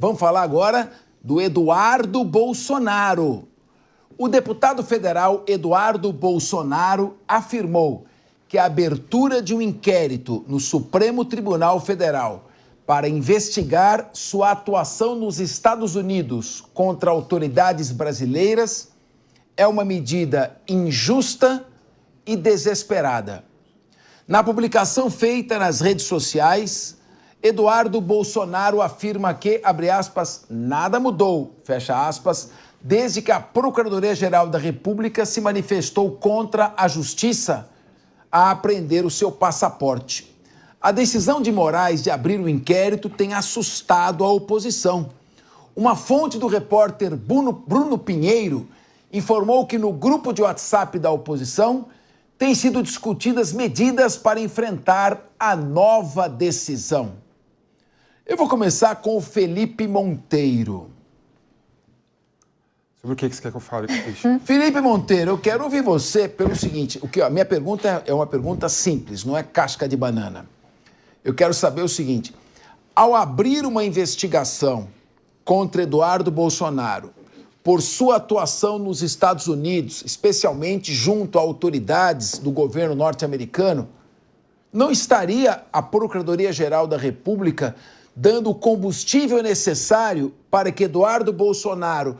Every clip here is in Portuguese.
Vamos falar agora do Eduardo Bolsonaro. O deputado federal Eduardo Bolsonaro afirmou que a abertura de um inquérito no Supremo Tribunal Federal para investigar sua atuação nos Estados Unidos contra autoridades brasileiras é uma medida injusta e desesperada. Na publicação feita nas redes sociais, Eduardo Bolsonaro afirma que, abre aspas, nada mudou, fecha aspas, desde que a Procuradoria-Geral da República se manifestou contra a Justiça a apreender o seu passaporte. A decisão de Moraes de abrir o inquérito tem assustado a oposição. Uma fonte do repórter Bruno Pinheiro informou que no grupo de WhatsApp da oposição têm sido discutidas medidas para enfrentar a nova decisão. Eu vou começar com o Felipe Monteiro. Sobre o que você quer que eu fale? Felipe Monteiro, eu quero ouvir você pelo seguinte, a minha pergunta é uma pergunta simples, não é casca de banana. Eu quero saber o seguinte, ao abrir uma investigação contra Eduardo Bolsonaro por sua atuação nos Estados Unidos, especialmente junto a autoridades do governo norte-americano, não estaria a Procuradoria-Geral da República dando o combustível necessário para que Eduardo Bolsonaro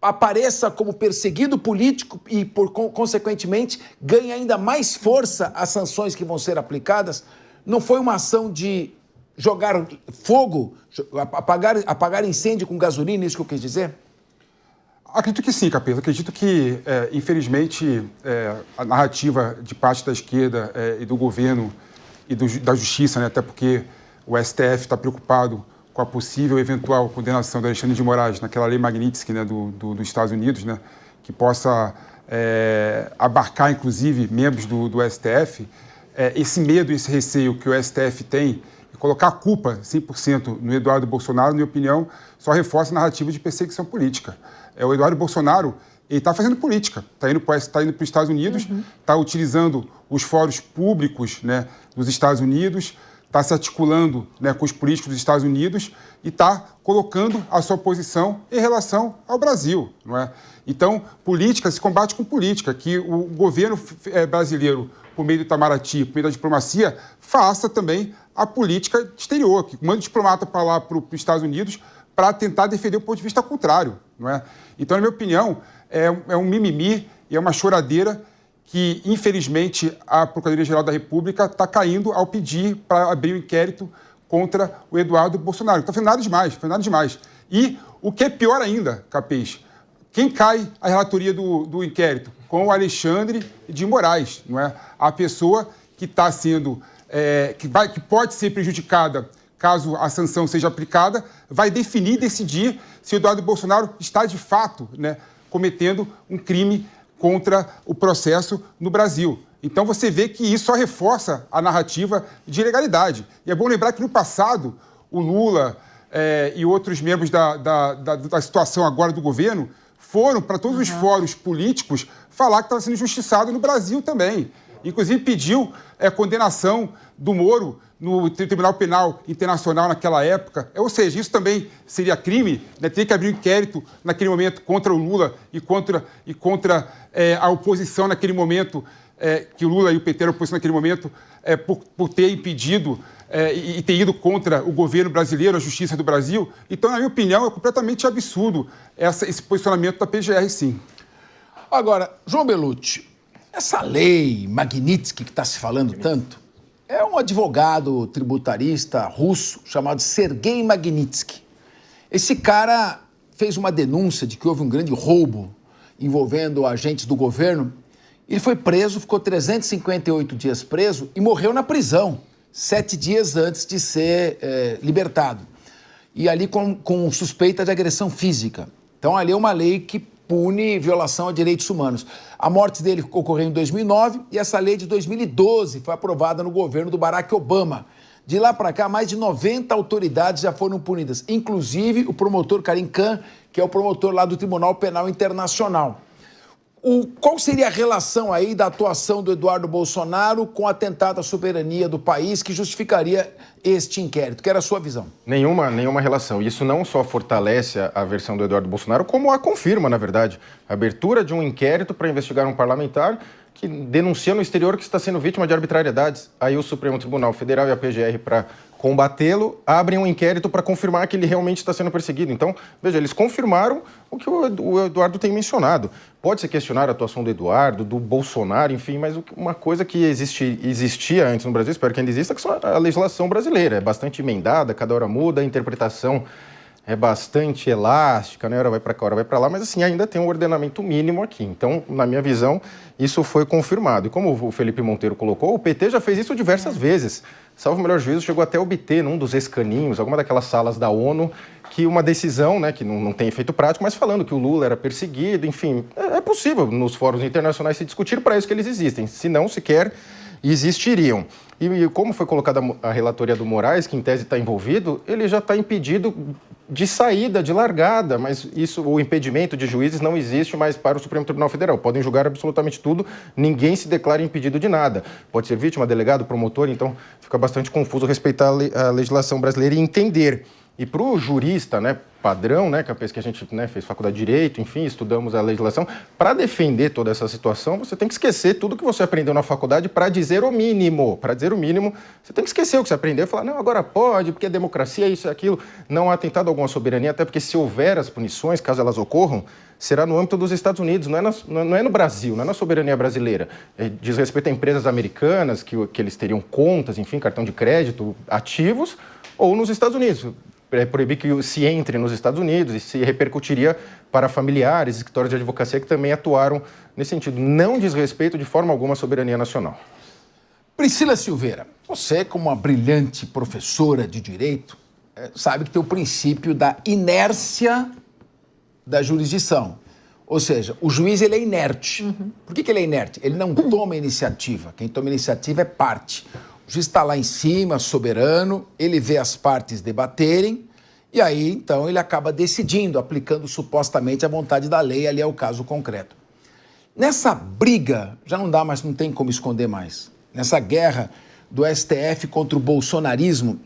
apareça como perseguido político e, consequentemente, ganhe ainda mais força as sanções que vão ser aplicadas? Não foi uma ação de jogar fogo, apagar incêndio com gasolina, isso que eu quis dizer? Acredito que sim, Capelo. Acredito que, infelizmente, a narrativa de parte da esquerda e do governo e da justiça, né, até porque o STF está preocupado com a possível eventual condenação do Alexandre de Moraes naquela lei Magnitsky, né, dos Estados Unidos, né, que possa abarcar, inclusive, membros do STF, esse medo, esse receio que o STF tem e colocar a culpa 100% no Eduardo Bolsonaro, na minha opinião, só reforça a narrativa de perseguição política. O Eduardo Bolsonaro está fazendo política, está indo para os Estados Unidos, está utilizando os fóruns públicos, né, dos Estados Unidos, está se articulando, né, com os políticos dos Estados Unidos e está colocando a sua posição em relação ao Brasil, não é? Então, política se combate com política, que o governo brasileiro, por meio do Itamaraty, por meio da diplomacia, faça também a política exterior, que manda diplomata para lá, para os Estados Unidos, para tentar defender o ponto de vista contrário, não é? Então, na minha opinião, é um mimimi e é uma choradeira que, infelizmente, a Procuradoria-Geral da República está caindo ao pedir para abrir um inquérito contra o Eduardo Bolsonaro. Não está fazendo nada demais, E o que é pior ainda, Capês, quem cai a relatoria do inquérito? Com o Alexandre de Moraes, não é? A pessoa que está sendo, que pode ser prejudicada caso a sanção seja aplicada, vai definir e decidir se o Eduardo Bolsonaro está, de fato, né, cometendo um crime contra o processo no Brasil. Então você vê que isso só reforça a narrativa de ilegalidade. E é bom lembrar que no passado o Lula e outros membros da situação agora do governo foram para todos os fóruns políticos falar que estava sendo injustiçado no Brasil também. Inclusive pediu condenação do Moro no Tribunal Penal Internacional naquela época. Ou seja, isso também seria crime, né? Teria que abrir um inquérito naquele momento contra o Lula e contra a oposição naquele momento, que o Lula e o PT eram oposição naquele momento, por ter impedido e ter ido contra o governo brasileiro, a justiça do Brasil. Então, na minha opinião, é completamente absurdo esse posicionamento da PGR, sim. Agora, João Belucci, essa lei Magnitsky que está se falando tanto, é um advogado tributarista russo chamado Sergei Magnitsky. Esse cara fez uma denúncia de que houve um grande roubo envolvendo agentes do governo. Ele foi preso, ficou 358 dias preso e morreu na prisão, 7 dias antes de ser libertado. E ali com suspeita de agressão física. Então ali é uma lei que pune violação a direitos humanos. A morte dele ocorreu em 2009 e essa lei de 2012 foi aprovada no governo do Barack Obama. De lá para cá, mais de 90 autoridades já foram punidas, inclusive o promotor Karim Khan, que é o promotor lá do Tribunal Penal Internacional. Qual seria a relação aí da atuação do Eduardo Bolsonaro com o atentado à soberania do país que justificaria este inquérito? Que era a sua visão? Nenhuma relação. Isso não só fortalece a versão do Eduardo Bolsonaro, como a confirma, na verdade. A abertura de um inquérito para investigar um parlamentar que denuncia no exterior que está sendo vítima de arbitrariedades. Aí o Supremo Tribunal Federal e a PGR, para combatê-lo, abrem um inquérito para confirmar que ele realmente está sendo perseguido. Então, veja, eles confirmaram o que o Eduardo tem mencionado. Pode-se questionar a atuação do Eduardo, do Bolsonaro, enfim, mas uma coisa que existia antes no Brasil, espero que ainda exista, que é a legislação brasileira. É bastante emendada, cada hora muda, a interpretação é bastante elástica, né? Hora vai para cá, hora vai para lá, mas assim, ainda tem um ordenamento mínimo aqui. Então, na minha visão, isso foi confirmado. E como o Felipe Monteiro colocou, o PT já fez isso diversas vezes. Salvo o melhor juízo, chegou até a obter num dos escaninhos, alguma daquelas salas da ONU, que uma decisão, né, que não tem efeito prático, mas falando que o Lula era perseguido, enfim, é possível nos fóruns internacionais se discutir, para isso que eles existem, se não sequer existiriam. E como foi colocada a relatoria do Moraes, que em tese está envolvido, ele já está impedido de saída, de largada, mas isso, o impedimento de juízes não existe mais para o Supremo Tribunal Federal. Podem julgar absolutamente tudo, ninguém se declara impedido de nada. Pode ser vítima, delegado, promotor, então fica bastante confuso respeitar a legislação brasileira e entender. E para o jurista, né, padrão, né, que a gente, né, fez faculdade de Direito, enfim, estudamos a legislação, para defender toda essa situação, você tem que esquecer tudo que você aprendeu na faculdade para dizer o mínimo. Para dizer o mínimo, você tem que esquecer o que você aprendeu e falar, não, agora pode, porque é democracia, isso e aquilo. Não há atentado a alguma soberania, até porque se houver as punições, caso elas ocorram, será no âmbito dos Estados Unidos, não é no Brasil, não é na soberania brasileira. Diz respeito a empresas americanas, que eles teriam contas, enfim, cartão de crédito, ativos, ou nos Estados Unidos. Proibir que se entre nos Estados Unidos e se repercutiria para familiares, escritórios de advocacia que também atuaram nesse sentido. Não diz respeito de forma alguma à soberania nacional. Priscila Silveira, você, como uma brilhante professora de direito, sabe que tem o princípio da inércia da jurisdição. Ou seja, o juiz ele é inerte. Por que ele é inerte? Ele não toma iniciativa. Quem toma iniciativa é parte. O juiz está lá em cima, soberano, ele vê as partes debaterem e aí, então, ele acaba decidindo, aplicando supostamente a vontade da lei, ali é o caso concreto. Nessa briga, já não dá mais, não tem como esconder mais, nessa guerra do STF contra o bolsonarismo,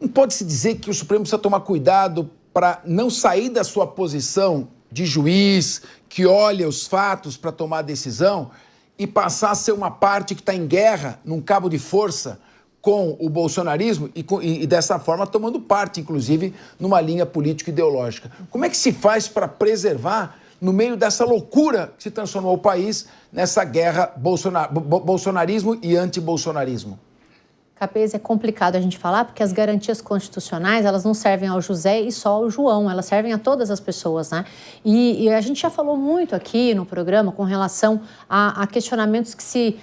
não pode-se dizer que o Supremo precisa tomar cuidado para não sair da sua posição de juiz, que olha os fatos para tomar a decisão, e passar a ser uma parte que está em guerra, num cabo de força, com o bolsonarismo e dessa forma tomando parte, inclusive, numa linha político-ideológica. Como é que se faz para preservar, no meio dessa loucura que se transformou o país, nessa guerra bolsonarismo e anti-bolsonarismo? Capês, é complicado a gente falar, porque as garantias constitucionais, elas não servem ao José e só ao João, elas servem a todas as pessoas, né? E a gente já falou muito aqui no programa com relação a questionamentos que se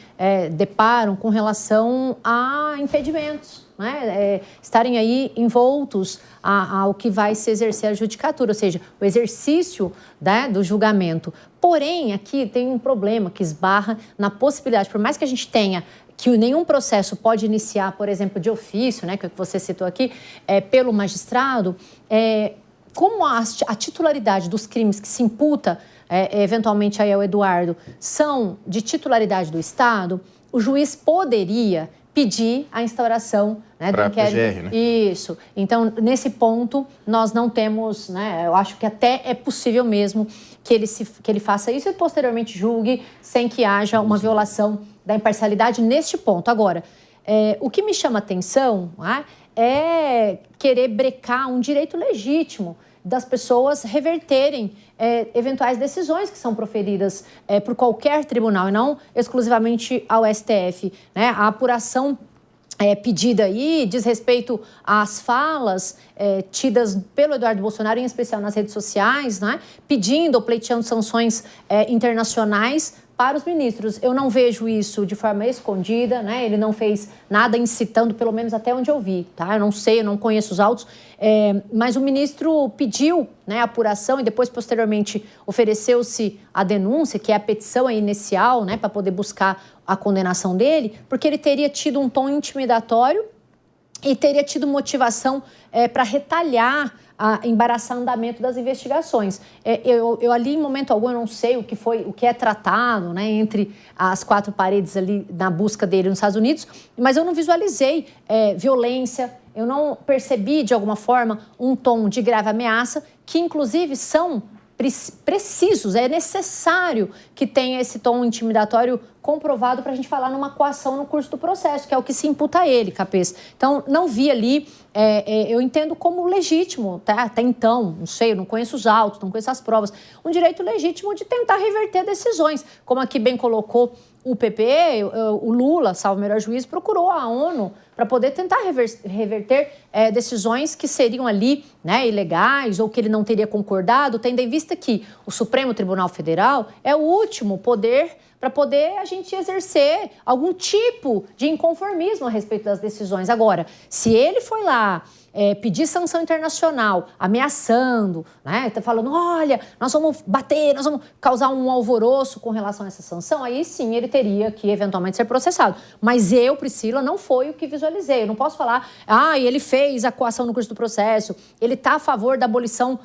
deparam com relação a impedimentos, né? Estarem aí envoltos ao que vai se exercer a judicatura, ou seja, o exercício, né, do julgamento. Porém, aqui tem um problema que esbarra na possibilidade, por mais que a gente tenha que nenhum processo pode iniciar, por exemplo, de ofício, né, que você citou aqui, pelo magistrado, como a titularidade dos crimes que se imputa, eventualmente aí ao Eduardo, são de titularidade do Estado, o juiz poderia pedir a instauração, né, do inquérito. PGR, né? Isso. Então, nesse ponto, nós não temos, né, eu acho que até é possível mesmo que ele faça isso e posteriormente julgue sem que haja uma violação da imparcialidade neste ponto. Agora, o que me chama atenção, né, é querer brecar um direito legítimo das pessoas reverterem eventuais decisões que são proferidas por qualquer tribunal e não exclusivamente ao STF, né? A apuração pedida aí diz respeito às falas tidas pelo Eduardo Bolsonaro, em especial nas redes sociais, né? Pedindo ou pleiteando sanções internacionais para os ministros. Eu não vejo isso de forma escondida, né? Ele não fez nada incitando, pelo menos até onde eu vi, tá? Eu não sei, eu não conheço os autos, mas o ministro pediu, né, a apuração e depois, posteriormente, ofereceu-se a denúncia, que é a petição inicial, né, para poder buscar a condenação dele, porque ele teria tido um tom intimidatório e teria tido motivação para retalhar embaraçar o andamento das investigações. Eu ali, em momento algum, eu não sei o que é tratado, né, entre as quatro paredes ali na busca dele nos Estados Unidos, mas eu não visualizei violência, eu não percebi, de alguma forma, um tom de grave ameaça, que inclusive são precisos, é necessário que tenha esse tom intimidatório comprovado para a gente falar numa coação no curso do processo, que é o que se imputa a ele, Capês. Então, não vi ali, eu entendo como legítimo, tá? Até então, não sei, eu não conheço os autos, não conheço as provas, um direito legítimo de tentar reverter decisões, como aqui bem colocou o PP, o Lula, salvo o melhor juízo, procurou a ONU para poder tentar reverter decisões que seriam ali, né, ilegais ou que ele não teria concordado, tendo em vista que o Supremo Tribunal Federal é o último poder para poder a gente exercer algum tipo de inconformismo a respeito das decisões. Agora, se ele foi lá pedir sanção internacional, ameaçando, né, tá falando, olha, nós vamos bater, nós vamos causar um alvoroço com relação a essa sanção, aí sim ele teria que eventualmente ser processado. Mas eu, Priscila, não foi o que visualizei. Eu não posso falar, ele fez a coação no curso do processo, ele está a favor da abolição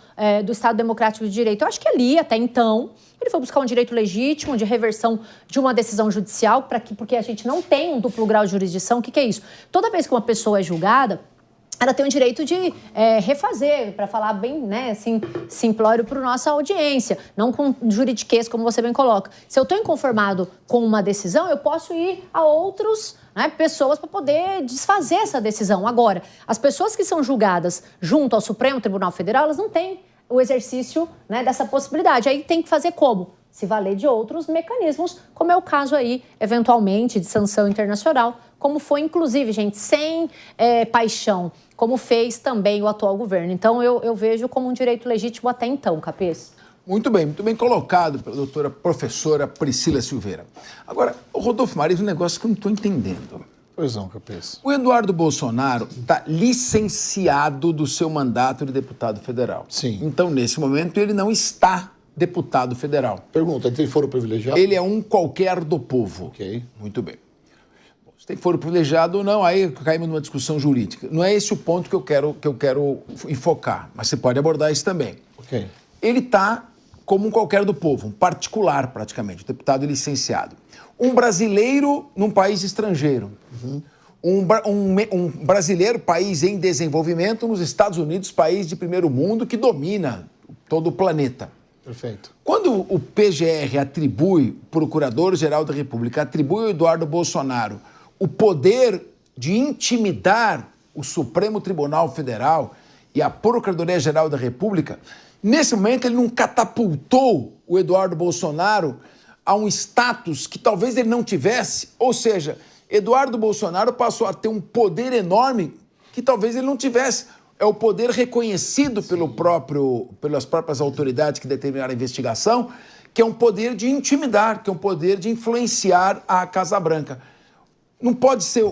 do Estado Democrático de Direito. Eu acho que ali, até então, ele foi buscar um direito legítimo de reversão de uma decisão judicial, porque a gente não tem um duplo grau de jurisdição. O que é isso? Toda vez que uma pessoa é julgada, ela tem o direito de refazer, para falar bem, né, assim, simplório para a nossa audiência, não com juridiquês, como você bem coloca. Se eu estou inconformado com uma decisão, eu posso ir a outros, né, pessoas para poder desfazer essa decisão. Agora, as pessoas que são julgadas junto ao Supremo Tribunal Federal, elas não têm o exercício, né, dessa possibilidade. Aí tem que fazer como? Se valer de outros mecanismos, como é o caso aí, eventualmente, de sanção internacional, como foi, inclusive, gente, sem paixão, como fez também o atual governo. Então, eu vejo como um direito legítimo até então, Capês. Muito bem colocado pela doutora professora Priscila Silveira. Agora, o Rodolfo Marins, um negócio que eu não estou entendendo. Pois não, Capês. O Eduardo Bolsonaro está licenciado do seu mandato de deputado federal. Sim. Então, nesse momento, ele não está deputado federal. Pergunta, ele tem foro privilegiado? Ele é um qualquer do povo. Ok. Muito bem. Bom, se tem foro privilegiado ou não, aí caímos numa discussão jurídica. Não é esse o ponto que eu quero enfocar, mas você pode abordar isso também. Ok. Ele está como um qualquer do povo, um particular praticamente, um deputado licenciado. Um brasileiro num país estrangeiro. Uhum. Um brasileiro, país em desenvolvimento, nos Estados Unidos, país de primeiro mundo que domina todo o planeta. Perfeito. Quando o PGR atribui, o Procurador-Geral da República, atribui ao Eduardo Bolsonaro o poder de intimidar o Supremo Tribunal Federal e a Procuradoria-Geral da República, nesse momento ele não catapultou o Eduardo Bolsonaro a um status que talvez ele não tivesse, ou seja, Eduardo Bolsonaro passou a ter um poder enorme que talvez ele não tivesse. É o poder reconhecido pelas próprias autoridades que determinaram a investigação, que é um poder de intimidar, que é um poder de influenciar a Casa Branca. Não pode ser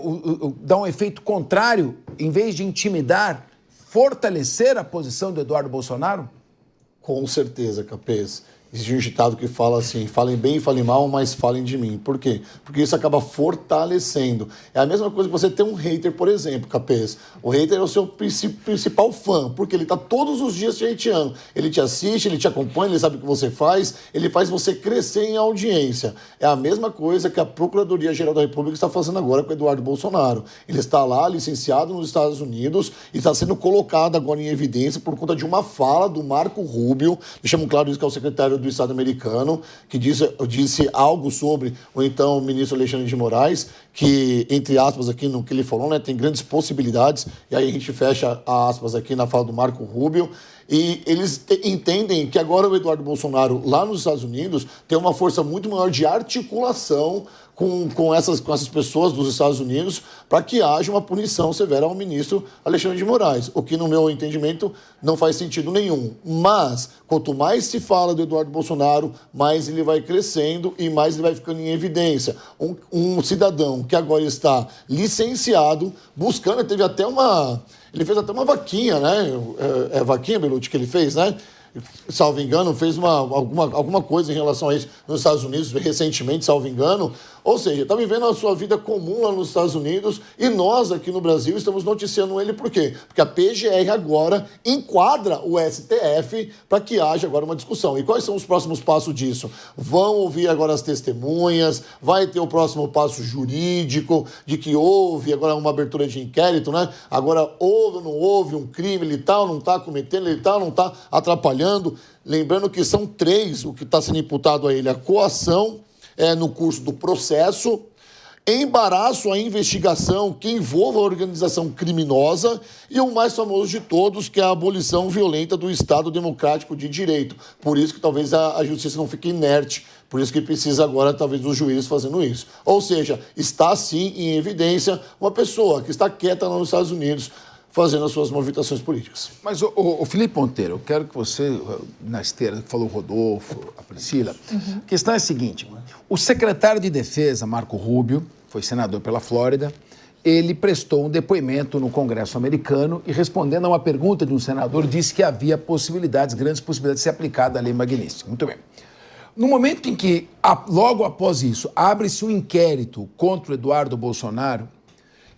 dar um efeito contrário, em vez de intimidar, fortalecer a posição do Eduardo Bolsonaro? Com certeza, Capês. Existe um ditado que fala assim, falem bem e falem mal, mas falem de mim. Por quê? Porque isso acaba fortalecendo. É a mesma coisa que você ter um hater, por exemplo, Capês. O hater é o seu principal fã, porque ele está todos os dias te hateando. Ele te assiste, ele te acompanha, ele sabe o que você faz, ele faz você crescer em audiência. É a mesma coisa que a Procuradoria-Geral da República está fazendo agora com o Eduardo Bolsonaro. Ele está lá, licenciado nos Estados Unidos, e está sendo colocado agora em evidência por conta de uma fala do Marco Rubio, deixamos claro isso, que é o secretário do Estado americano, que disse algo sobre o então ministro Alexandre de Moraes, que, entre aspas, aqui no que ele falou, né, tem grandes possibilidades, e aí a gente fecha aspas aqui na fala do Marco Rubio, e eles entendem que agora o Eduardo Bolsonaro, lá nos Estados Unidos, tem uma força muito maior de articulação com essas pessoas dos Estados Unidos para que haja uma punição severa ao ministro Alexandre de Moraes, o que, no meu entendimento, não faz sentido nenhum. Mas, quanto mais se fala do Eduardo Bolsonaro, mais ele vai crescendo e mais ele vai ficando em evidência. Um cidadão que agora está licenciado, buscando, ele fez até uma vaquinha, né? É vaquinha, Belucci, que ele fez, né? Salvo engano, fez alguma coisa em relação a isso nos Estados Unidos, recentemente, salvo engano, Ou seja, está vivendo a sua vida comum lá nos Estados Unidos e nós aqui no Brasil estamos noticiando ele por quê? Porque a PGR agora enquadra o STF para que haja agora uma discussão. E quais são os próximos passos disso? Vão ouvir agora as testemunhas, vai ter o próximo passo jurídico de que houve agora uma abertura de inquérito, né? Agora houve ou não houve um crime, ele está ou não está cometendo, ele está ou não está atrapalhando. Lembrando que são 3 o que está sendo imputado a ele: a coação no curso do processo, embaraço à investigação que envolva a organização criminosa e o mais famoso de todos, que é a abolição violenta do Estado Democrático de Direito. Por isso que talvez a justiça não fique inerte, por isso que precisa agora talvez dos juízes fazendo isso. Ou seja, está sim em evidência uma pessoa que está quieta lá nos Estados Unidos, fazendo as suas movimentações políticas. Mas, o Felipe Monteiro, eu quero que você, na esteira que falou o Rodolfo, a Priscila, a questão é a seguinte: o secretário de Defesa, Marco Rubio, foi senador pela Flórida, ele prestou um depoimento no Congresso americano e, respondendo a uma pergunta de um senador, disse que havia possibilidades, grandes possibilidades de ser aplicada a lei Magnitsky. Muito bem. No momento em que, logo após isso, abre-se um inquérito contra o Eduardo Bolsonaro,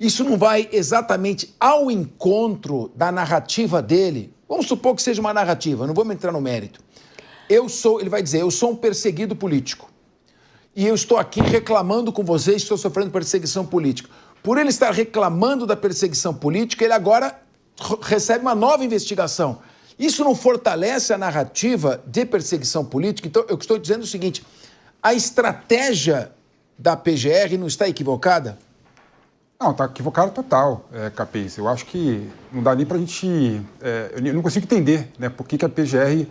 isso não vai exatamente ao encontro da narrativa dele? Vamos supor que seja uma narrativa, não vamos entrar no mérito. Ele vai dizer, eu sou um perseguido político. E eu estou aqui reclamando com vocês, estou sofrendo perseguição política. Por ele estar reclamando da perseguição política, ele agora recebe uma nova investigação. Isso não fortalece a narrativa de perseguição política? Então, eu estou dizendo o seguinte: a estratégia da PGR não está equivocada? Não, está equivocado total, Capês. Eu acho que não dá nem para a gente... eu não consigo entender, né, por que a PGR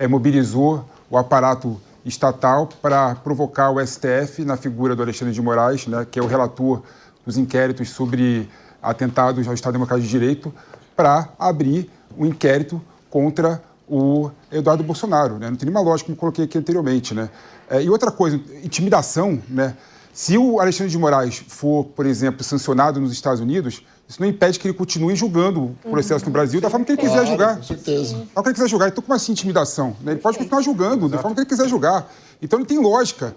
mobilizou o aparato estatal para provocar o STF na figura do Alexandre de Moraes, né, que é o relator dos inquéritos sobre atentados ao Estado Democrático de Direito, para abrir um inquérito contra o Eduardo Bolsonaro, né? Não tem nenhuma lógica, como coloquei aqui anteriormente, né? E outra coisa, intimidação, né? Se o Alexandre de Moraes for, por exemplo, sancionado nos Estados Unidos, isso não impede que ele continue julgando o processo no Brasil da forma que ele quiser julgar. Com certeza. Da forma que ele quiser julgar. Então, como assim intimidação? Ele pode continuar julgando da forma que ele quiser julgar. Então, não tem lógica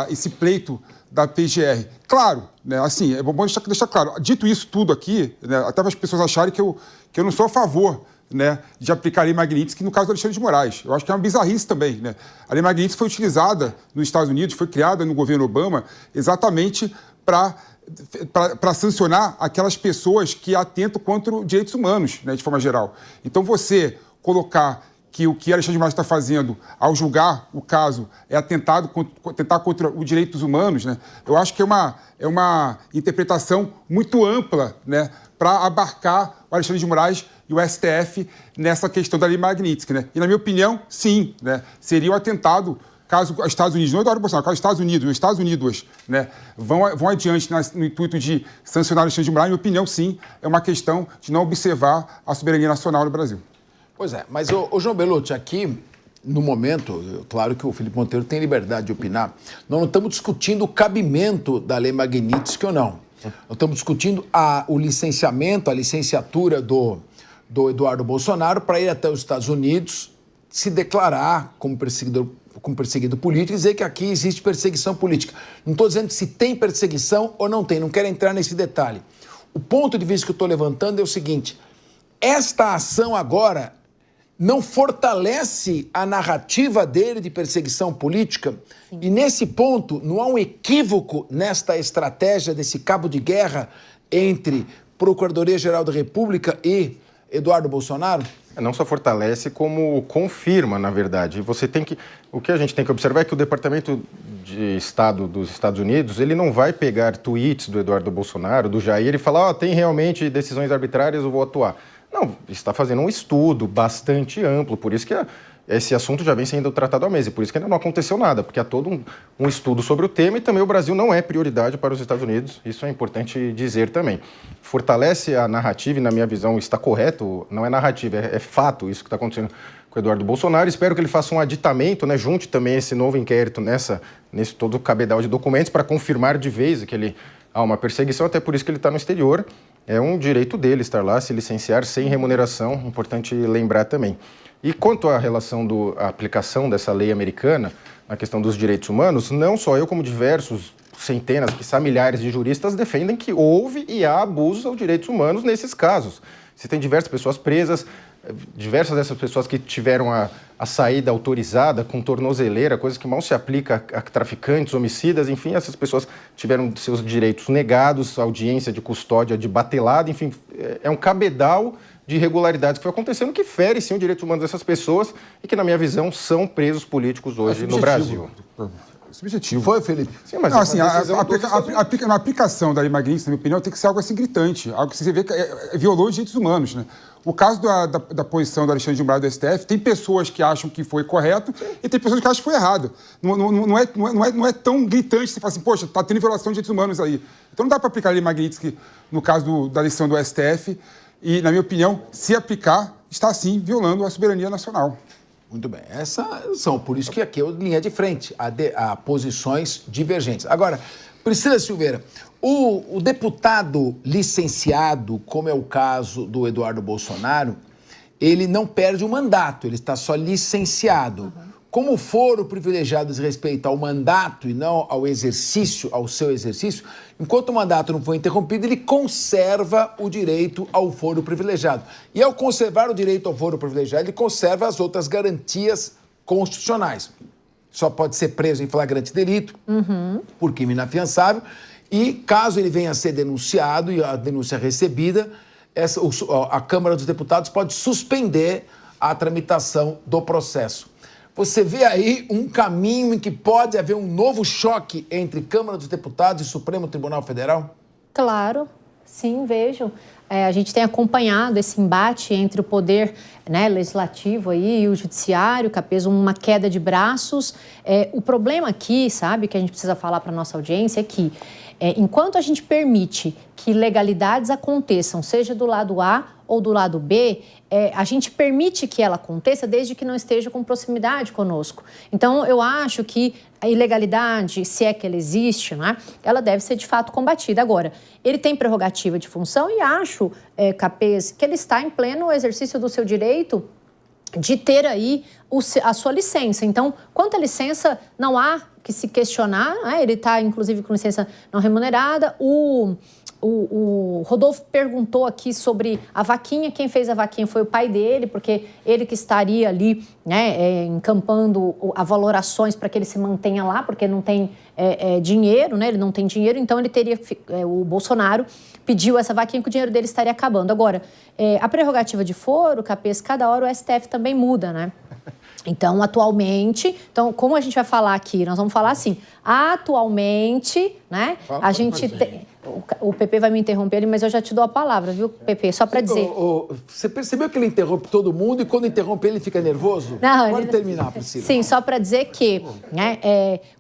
esse pleito da PGR. Claro, né, assim, é bom deixar claro. Dito isso tudo aqui, né, até para as pessoas acharem que eu não sou a favor, né, de aplicar a lei Magnitsky no caso do Alexandre de Moraes. Eu acho que é uma bizarrice também, né? A lei Magnitsky foi utilizada nos Estados Unidos, foi criada no governo Obama exatamente para sancionar aquelas pessoas que atentam contra os direitos humanos, né, de forma geral. Então, você colocar que o que Alexandre de Moraes está fazendo ao julgar o caso é atentar contra os direitos humanos, né, eu acho que é uma interpretação muito ampla, né, para abarcar o Alexandre de Moraes e o STF nessa questão da lei Magnitsky, né? E, na minha opinião, sim, né, seria um atentado caso os Estados Unidos, não Eduardo Bolsonaro, caso os Estados Unidos, né, vão adiante no intuito de sancionar o Alexandre de Moraes, na minha opinião, sim, é uma questão de não observar a soberania nacional no Brasil. Pois é, mas, o João Belucci, aqui, no momento, claro que o Felipe Monteiro tem liberdade de opinar, nós não estamos discutindo o cabimento da lei Magnitsky ou não. Nós estamos discutindo o licenciamento, a licenciatura do Eduardo Bolsonaro para ir até os Estados Unidos se declarar como perseguido político e dizer que aqui existe perseguição política. Não estou dizendo se tem perseguição ou não tem, não quero entrar nesse detalhe. O ponto de vista que eu estou levantando é o seguinte: esta ação agora não fortalece a narrativa dele de perseguição política? Sim. E nesse ponto, não há um equívoco nesta estratégia desse cabo de guerra entre Procuradoria-Geral da República e Eduardo Bolsonaro? Não só fortalece, como confirma, na verdade. O que a gente tem que observar é que o Departamento de Estado dos Estados Unidos, ele não vai pegar tweets do Eduardo Bolsonaro, do Jair, e falar, tem realmente decisões arbitrárias, eu vou atuar. Não, está fazendo um estudo bastante amplo, por isso que esse assunto já vem sendo tratado há meses, por isso que ainda não aconteceu nada, porque há todo um estudo sobre o tema e também o Brasil não é prioridade para os Estados Unidos, isso é importante dizer também. Fortalece a narrativa e, na minha visão, está correto, não é narrativa, é fato isso que está acontecendo com o Eduardo Bolsonaro. Espero que ele faça um aditamento, né, junte também esse novo inquérito nesse todo o cabedal de documentos para confirmar de vez que há uma perseguição, até por isso que ele está no exterior. É um direito dele estar lá, se licenciar sem remuneração, importante lembrar também. E quanto à relação da aplicação dessa lei americana, na questão dos direitos humanos, não só eu, como diversos, centenas, quiçá milhares de juristas defendem que houve e há abusos aos direitos humanos nesses casos. Você tem diversas pessoas presas, diversas dessas pessoas que tiveram a saída autorizada com tornozeleira, coisa que mal se aplica a traficantes, homicidas, enfim, essas pessoas tiveram seus direitos negados, audiência de custódia de batelada, enfim, é um cabedal de irregularidades que foi acontecendo que fere, sim, os direitos humanos dessas pessoas e que, na minha visão, são presos políticos hoje no Brasil. Subjetivo. Foi, Felipe? Sim, mas não, assim, a aplicação da Lei Magnitsky, na minha opinião, tem que ser algo assim gritante, algo que você vê que violou os direitos humanos, né? O caso da posição do Alexandre de Moraes do STF, tem pessoas que acham que foi correto e tem pessoas que acham que foi errado. Não é tão gritante você falar assim, poxa, está tendo violação de direitos humanos aí. Então não dá para aplicar a Lei Magnitsky no caso da decisão do STF e, na minha opinião, se aplicar, está sim violando a soberania nacional. Muito bem. Essas são, por isso que aqui é linha de frente, a posições divergentes. Agora, Priscila Silveira, o deputado licenciado, como é o caso do Eduardo Bolsonaro, ele não perde o mandato, ele está só licenciado. Como foro privilegiado diz respeito ao mandato e não ao exercício, ao seu exercício, enquanto o mandato não foi interrompido, ele conserva o direito ao foro privilegiado. E ao conservar o direito ao foro privilegiado, ele conserva as outras garantias constitucionais. Só pode ser preso em flagrante delito, por crime inafiançável, e caso ele venha a ser denunciado e a denúncia recebida, a Câmara dos Deputados pode suspender a tramitação do processo. Você vê aí um caminho em que pode haver um novo choque entre Câmara dos Deputados e Supremo Tribunal Federal? Claro, sim, vejo. A gente tem acompanhado esse embate entre o poder, né, legislativo aí, e o judiciário, Capês, uma queda de braços. O problema aqui, sabe, que a gente precisa falar para a nossa audiência é que enquanto a gente permite que ilegalidades aconteçam, seja do lado A ou do lado B, a gente permite que ela aconteça desde que não esteja com proximidade conosco. Então, eu acho que a ilegalidade, se é que ela existe, né, ela deve ser de fato combatida. Agora, ele tem prerrogativa de função e acho, Capês, que ele está em pleno exercício do seu direito de ter aí a sua licença. Então, quanto à licença, não há que se questionar, né? Ele está, inclusive, com licença não remunerada. O Rodolfo perguntou aqui sobre a vaquinha. Quem fez a vaquinha foi o pai dele, porque ele que estaria ali, né, encampando as valorações para que ele se mantenha lá, porque não tem dinheiro, né? Ele não tem dinheiro, então ele teria... o Bolsonaro pediu essa vaquinha que o dinheiro dele estaria acabando. Agora, a prerrogativa de foro, Capês, cada hora o STF também muda, né? Então, atualmente... Então, como a gente vai falar aqui? Nós vamos falar assim, atualmente, né? A gente tem... O PP vai me interromper ali, mas eu já te dou a palavra, viu, PP? Só para dizer... Você percebeu que ele interrompe todo mundo e quando interrompe ele fica nervoso? Não, pode terminar, Priscila. Sim, só para dizer que, né,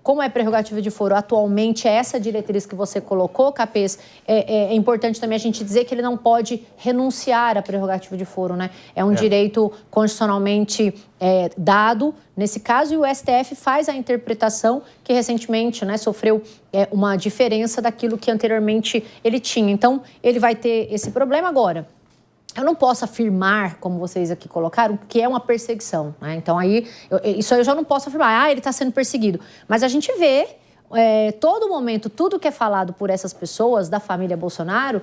como é prerrogativa de foro, atualmente essa diretriz que você colocou, Capês, é importante também a gente dizer que ele não pode renunciar à prerrogativa de foro, né? É um direito constitucionalmente dado nesse caso, e o STF faz a interpretação que recentemente, né, sofreu uma diferença daquilo que anteriormente ele tinha. Então, ele vai ter esse problema agora. Eu não posso afirmar, como vocês aqui colocaram, que é uma perseguição, né? Então, isso aí eu já não posso afirmar. Ele está sendo perseguido. Mas a gente vê... todo momento, tudo que é falado por essas pessoas da família Bolsonaro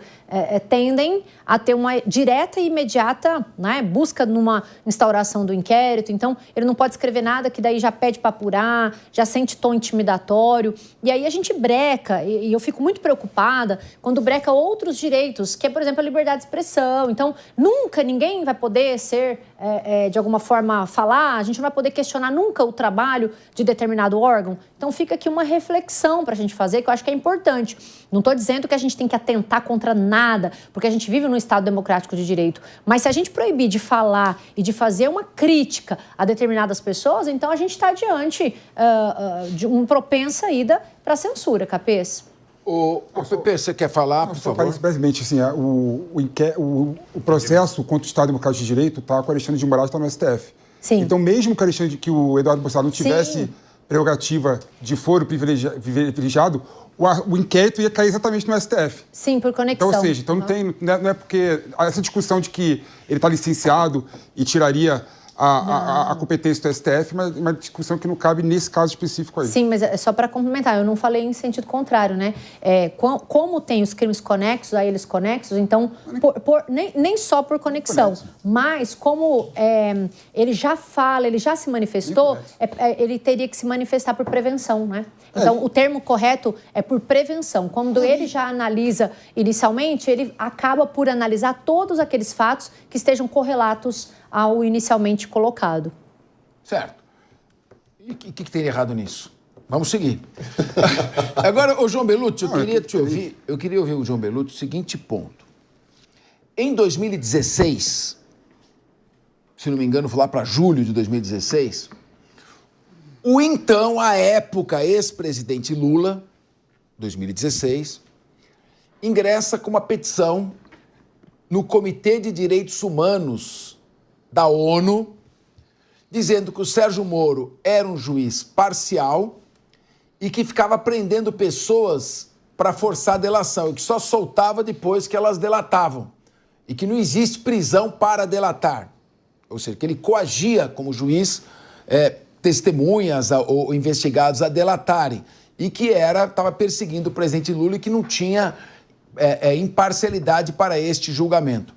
tendem a ter uma direta e imediata, né, busca numa instauração do inquérito. Então, ele não pode escrever nada que daí já pede para apurar, já sente tom intimidatório. E aí a gente breca, e eu fico muito preocupada quando breca outros direitos, que é, por exemplo, a liberdade de expressão. Então, nunca ninguém vai poder ser, de alguma forma, falar, a gente não vai poder questionar nunca o trabalho de determinado órgão. Então, fica aqui uma reflexão para a gente fazer, que eu acho que é importante. Não estou dizendo que a gente tem que atentar contra nada, porque a gente vive num Estado democrático de direito. Mas se a gente proibir de falar e de fazer uma crítica a determinadas pessoas, então a gente está diante de uma propensa ida para a censura, Capês. O PP, você quer falar, por favor? Brevemente, assim, o processo contra o Estado Democrático de Direito está com o Alexandre de Moraes, está no STF. Sim. Então, mesmo que o Eduardo Bolsonaro não tivesse... Sim. Prerrogativa de foro privilegiado, o inquérito ia cair exatamente no STF. Sim, por conexão. Então, ou seja, não é porque essa discussão de que ele está licenciado e tiraria a competência do STF, mas uma discussão que não cabe nesse caso específico aí. Sim, mas é só para complementar, eu não falei em sentido contrário, né? Como tem os crimes conexos, a eles conexos, então, nem só por conexão, mas como ele já fala, ele já se manifestou, ele teria que se manifestar por prevenção, né? Então, o termo correto é por prevenção. Quando ele já analisa inicialmente, ele acaba por analisar todos aqueles fatos que estejam correlatos ao inicialmente colocado. Certo. E o que tem errado nisso? Vamos seguir. Agora, João Bellucci, eu queria ouvir o João Bellucci o seguinte ponto. Em 2016, se não me engano, foi lá para julho de 2016, o então, à época, ex-presidente Lula, 2016, ingressa com uma petição no Comitê de Direitos Humanos da ONU, dizendo que o Sérgio Moro era um juiz parcial e que ficava prendendo pessoas para forçar a delação e que só soltava depois que elas delatavam e que não existe prisão para delatar. Ou seja, que ele coagia como juiz testemunhas ou investigados a delatarem e que estava perseguindo o presidente Lula e que não tinha imparcialidade para este julgamento.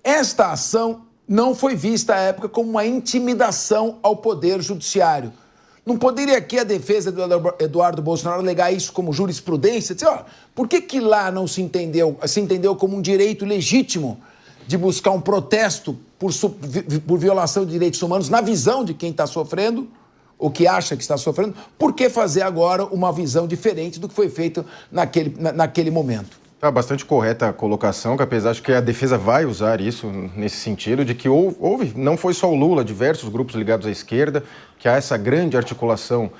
Esta ação não foi vista à época como uma intimidação ao Poder Judiciário. Não poderia aqui a defesa do Eduardo Bolsonaro alegar isso como jurisprudência? Dizer, por que lá não se entendeu como um direito legítimo de buscar um protesto por violação de direitos humanos na visão de quem está sofrendo, ou que acha que está sofrendo? Por que fazer agora uma visão diferente do que foi feito naquele momento? Tá bastante correta a colocação, que apesar de que a defesa vai usar isso nesse sentido, de que houve, não foi só o Lula, diversos grupos ligados à esquerda, que há essa grande articulação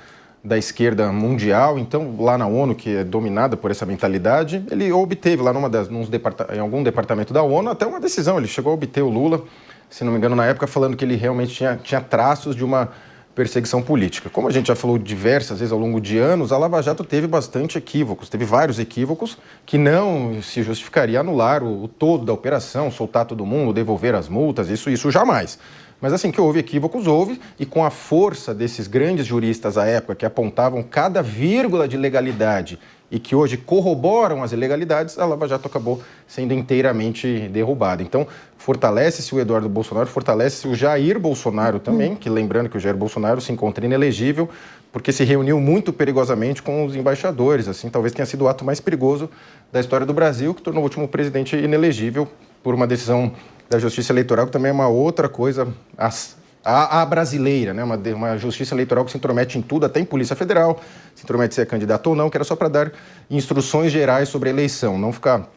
da esquerda mundial. Então, lá na ONU, que é dominada por essa mentalidade, ele obteve lá em algum departamento da ONU até uma decisão. Ele chegou a obter o Lula, se não me engano, na época, falando que ele realmente tinha traços de uma perseguição política. Como a gente já falou diversas vezes ao longo de anos, a Lava Jato teve bastante equívocos, teve vários equívocos que não se justificaria anular o todo da operação, soltar todo mundo, devolver as multas, isso jamais. Mas assim, que houve equívocos, houve, e com a força desses grandes juristas à época que apontavam cada vírgula de legalidade e que hoje corroboram as ilegalidades, a Lava Jato acabou sendo inteiramente derrubada. Então, fortalece-se o Eduardo Bolsonaro, fortalece-se o Jair Bolsonaro também, que lembrando que o Jair Bolsonaro se encontra inelegível, porque se reuniu muito perigosamente com os embaixadores, assim, talvez tenha sido o ato mais perigoso da história do Brasil, que tornou o último presidente inelegível por uma decisão da Justiça Eleitoral, que também é uma outra coisa a brasileira, né? Uma justiça eleitoral que se intromete em tudo, até em Polícia Federal, se intromete se é candidato ou não, que era só para dar instruções gerais sobre a eleição, não ficar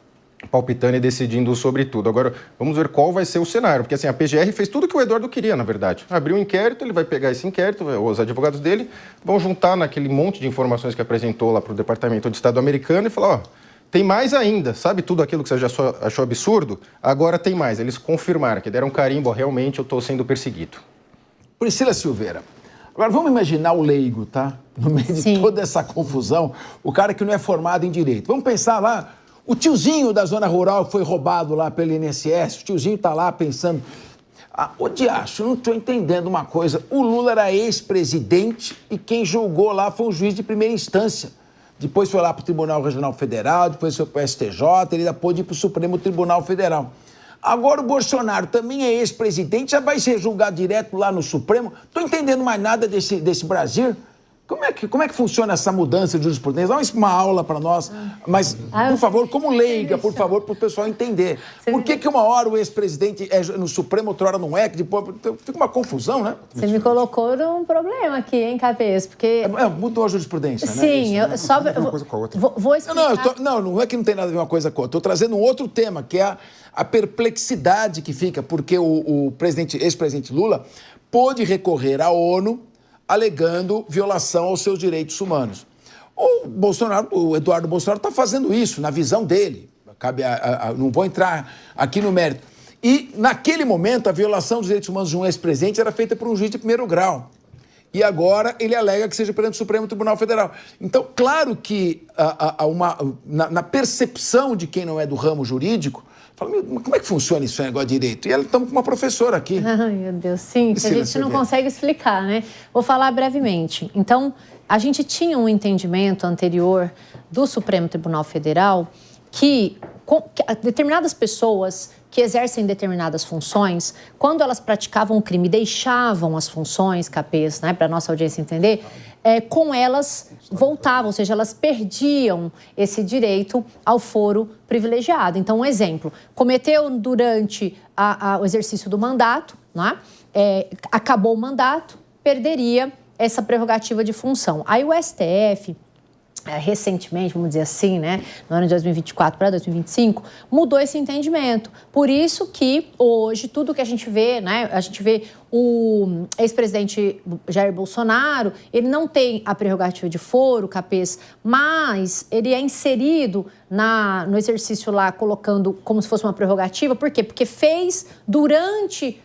palpitando e decidindo sobre tudo. Agora, vamos ver qual vai ser o cenário, porque assim, a PGR fez tudo o que o Eduardo queria, na verdade. Abriu um inquérito, ele vai pegar esse inquérito, os advogados dele vão juntar naquele monte de informações que apresentou lá para o Departamento de Estado americano e falar, tem mais ainda, sabe tudo aquilo que você já achou absurdo? Agora tem mais, eles confirmaram, que deram um carimbo, realmente eu estou sendo perseguido. Priscila Silveira, agora vamos imaginar o leigo, tá? No meio de toda essa confusão, o cara que não é formado em direito. Vamos pensar lá, o tiozinho da zona rural que foi roubado lá pelo INSS, o tiozinho tá lá pensando, ô diacho, não tô entendendo uma coisa, o Lula era ex-presidente e quem julgou lá foi um juiz de primeira instância. Depois foi lá para o Tribunal Regional Federal, depois foi para o STJ, ele ainda pôde ir para o Supremo Tribunal Federal. Agora o Bolsonaro também é ex-presidente, já vai ser julgado direto lá no Supremo. Estou entendendo mais nada desse Brasil. Como é que funciona essa mudança de jurisprudência? Dá uma aula para nós, mas, por favor, como leiga, por favor, para o pessoal entender. Por que uma hora o ex-presidente é no Supremo, outra hora não é, que depois fica uma confusão, né? Você me colocou num problema aqui, hein, Cabeça? Porque... mudou a jurisprudência, né? Sim, isso, eu só... Uma coisa com a outra. Vou explicar... Não é que não tem nada a ver uma coisa com a outra. Estou trazendo um outro tema, que é a perplexidade que fica, porque o ex-presidente Lula pôde recorrer à ONU alegando violação aos seus direitos humanos. O Eduardo Bolsonaro está fazendo isso, na visão dele. Não vou entrar aqui no mérito. E, naquele momento, a violação dos direitos humanos de um ex-presidente era feita por um juiz de primeiro grau. E agora ele alega que seja perante o Supremo Tribunal Federal. Então, claro que na percepção de quem não é do ramo jurídico, Fala, como é que funciona isso, negócio de direito? E ela estamos com uma professora aqui. Ai, meu Deus, sim, que a gente não consegue explicar, né? Vou falar brevemente. Então, a gente tinha um entendimento anterior do Supremo Tribunal Federal que determinadas pessoas que exercem determinadas funções, quando elas praticavam o crime, deixavam as funções, capês, né, para a nossa audiência entender, com elas voltavam, ou seja, elas perdiam esse direito ao foro privilegiado. Então, um exemplo, cometeu durante o exercício do mandato, né, acabou o mandato, perderia essa prerrogativa de função. Aí o STF... recentemente, vamos dizer assim, né, no ano de 2024 para 2025, mudou esse entendimento. Por isso que hoje tudo que a gente vê, né, a gente vê o ex-presidente Jair Bolsonaro, ele não tem a prerrogativa de foro, capês, mas ele é inserido no exercício lá, colocando como se fosse uma prerrogativa. Por quê? Porque fez durante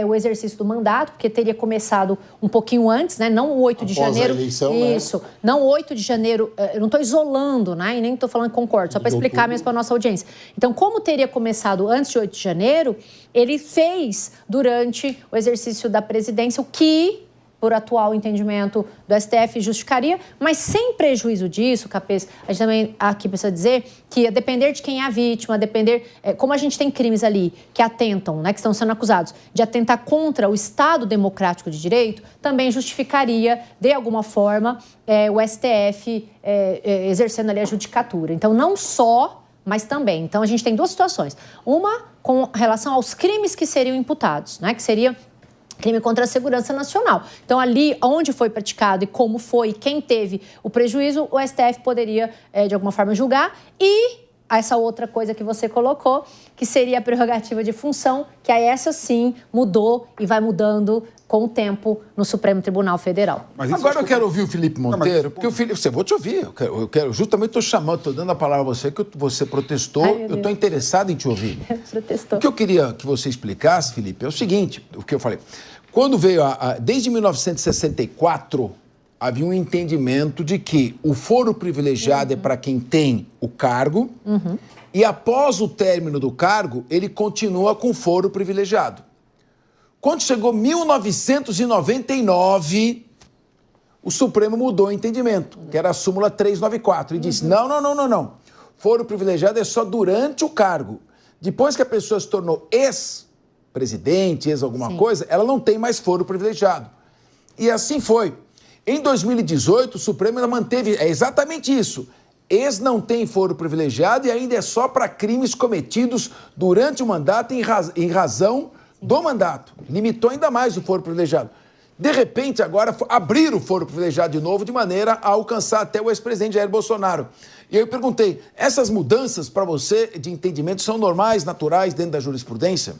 o exercício do mandato, porque teria começado um pouquinho antes, né? Não o 8 de janeiro. A eleição, isso, né? Não o 8 de janeiro, eu não estou isolando, né? E nem estou falando que concordo, só para explicar mesmo para a nossa audiência. Então, como teria começado antes de 8 de janeiro, ele fez durante o exercício da presidência o que, por atual entendimento do STF, justificaria, mas sem prejuízo disso, capês, a gente também aqui precisa dizer que, a depender de quem é a vítima, a depender, como a gente tem crimes ali que atentam, né, que estão sendo acusados de atentar contra o Estado democrático de direito, também justificaria, de alguma forma, o STF exercendo ali a judicatura. Então, não só, mas também. Então, a gente tem duas situações. Uma com relação aos crimes que seriam imputados, né, que seria crime contra a segurança nacional. Então, ali onde foi praticado e como foi, quem teve o prejuízo, o STF poderia, de alguma forma, julgar. E essa outra coisa que você colocou, que seria a prerrogativa de função, que aí essa sim mudou e vai mudando com o tempo no Supremo Tribunal Federal. Agora eu quero ouvir o Felipe Monteiro, porque o Felipe, vou te ouvir, eu quero justamente estou chamando, estou dando a palavra a você, que você protestou, eu estou interessado em te ouvir. Protestou. O que eu queria que você explicasse, Felipe, é o seguinte, o que eu falei, quando veio, desde 1964, havia um entendimento de que o foro privilegiado é para quem tem o cargo, e após o término do cargo, ele continua com foro privilegiado. Quando chegou 1999, o Supremo mudou o entendimento, que era a súmula 394, e disse, não. Foro privilegiado é só durante o cargo. Depois que a pessoa se tornou ex-presidente, alguma coisa, ela não tem mais foro privilegiado. E assim foi. Em 2018, o Supremo ainda manteve, exatamente isso. Ex não tem foro privilegiado e ainda é só para crimes cometidos durante o mandato em razão do mandato. Limitou ainda mais o foro privilegiado. De repente, agora, abriram o foro privilegiado de novo, de maneira a alcançar até o ex-presidente Jair Bolsonaro. E aí eu perguntei, essas mudanças para você de entendimento são normais, naturais, dentro da jurisprudência?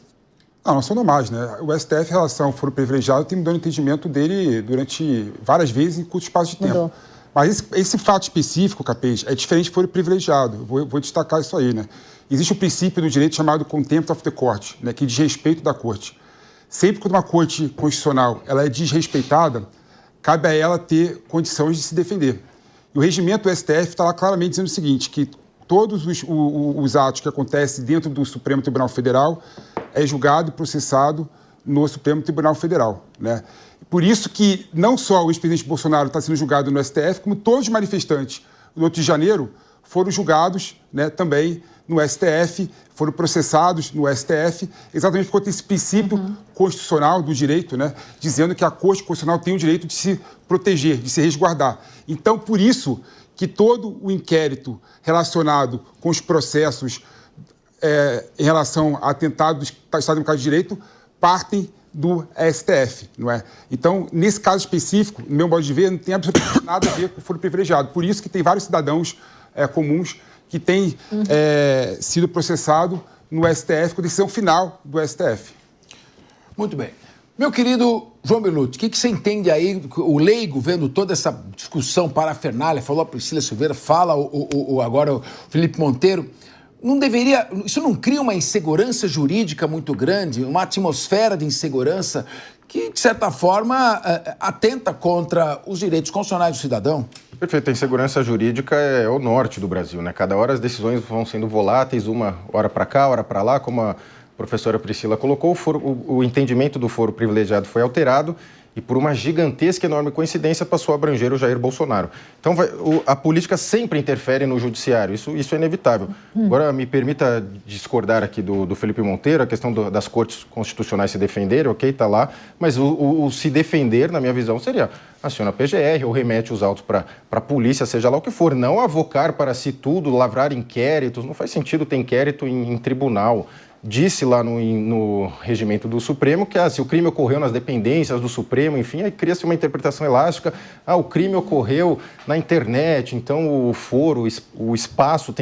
Não são normais, né? O STF, em relação ao foro privilegiado, tem mudado o entendimento dele durante várias vezes em curto espaço de tempo. Mudou. Mas esse fato específico, capês, é diferente do foro privilegiado. Vou destacar isso aí, né? Existe o princípio do direito chamado contempt of the court, né, que diz respeito da corte. Sempre que uma corte constitucional ela é desrespeitada, cabe a ela ter condições de se defender. E o regimento do STF está lá claramente dizendo o seguinte, que todos os atos que acontecem dentro do Supremo Tribunal Federal é julgado e processado no Supremo Tribunal Federal, né? Por isso que não só o ex-presidente Bolsonaro está sendo julgado no STF, como todos os manifestantes do 8 de janeiro foram julgados, né, também no STF, foram processados no STF, exatamente por conta desse princípio constitucional do direito, né, dizendo que a Corte Constitucional tem o direito de se proteger, de se resguardar. Então, por isso que todo o inquérito relacionado com os processos em relação a atentados do Estado Democrático de Direito partem do STF, não é? Então, nesse caso específico, no meu modo de ver, não tem absolutamente nada a ver com o foro privilegiado. Por isso que tem vários cidadãos comuns que têm sido processados no STF com decisão final do STF. Muito bem. Meu querido João Belutti, o que você entende aí, o leigo, vendo toda essa discussão parafernália, falou a Priscila Silveira, fala agora o Felipe Monteiro, não deveria, isso não cria uma insegurança jurídica muito grande, uma atmosfera de insegurança que, de certa forma, atenta contra os direitos constitucionais do cidadão? Perfeito. A insegurança jurídica é o norte do Brasil, né? Cada hora as decisões vão sendo voláteis, uma hora para cá, hora para lá, como a professora Priscila colocou, o entendimento do foro privilegiado foi alterado e por uma gigantesca, enorme coincidência passou a abranger o Jair Bolsonaro. Então, a política sempre interfere no judiciário, isso é inevitável. Agora, me permita discordar aqui do Felipe Monteiro, a questão das cortes constitucionais se defenderem, ok, está lá, mas o se defender, na minha visão, seria aciona a PGR ou remete os autos para a polícia, seja lá o que for, não avocar para si tudo, lavrar inquéritos, não faz sentido ter inquérito em tribunal. Disse lá no regimento do Supremo que se o crime ocorreu nas dependências do Supremo, enfim, aí cria-se uma interpretação elástica. O crime ocorreu na internet, então o foro, o espaço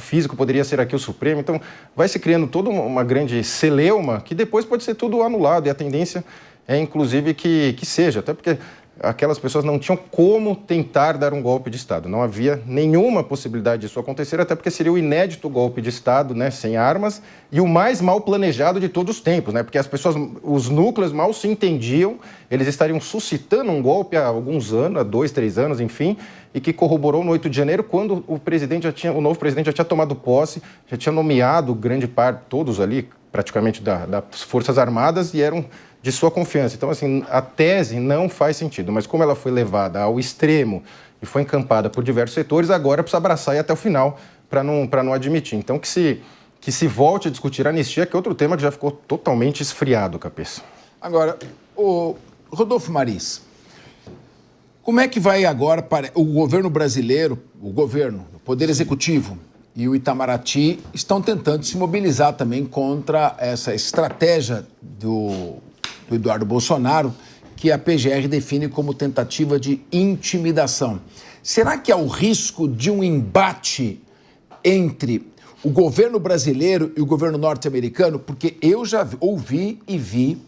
físico poderia ser aqui o Supremo. Então vai se criando toda uma grande celeuma que depois pode ser tudo anulado e a tendência é, inclusive, que seja, até porque aquelas pessoas não tinham como tentar dar um golpe de Estado. Não havia nenhuma possibilidade disso acontecer, até porque seria o inédito golpe de Estado, né, sem armas, e o mais mal planejado de todos os tempos, né, porque as pessoas, os núcleos mal se entendiam, eles estariam suscitando um golpe há alguns anos, há 2, 3 anos, enfim, e que corroborou no 8 de janeiro, quando o novo presidente já tinha tomado posse, já tinha nomeado grande parte, todos ali, praticamente das Forças Armadas, e eram de sua confiança. Então, assim, a tese não faz sentido, mas como ela foi levada ao extremo e foi encampada por diversos setores, agora precisa abraçar e ir até o final para não admitir. Então, que se volte a discutir a anistia, que é outro tema que já ficou totalmente esfriado, cabeça. Agora, o Rodolfo Maris, como é que vai agora para o governo brasileiro, o Poder Executivo e o Itamaraty estão tentando se mobilizar também contra essa estratégia do Eduardo Bolsonaro, que a PGR define como tentativa de intimidação. Será que há o risco de um embate entre o governo brasileiro e o governo norte-americano? Porque eu já ouvi e vi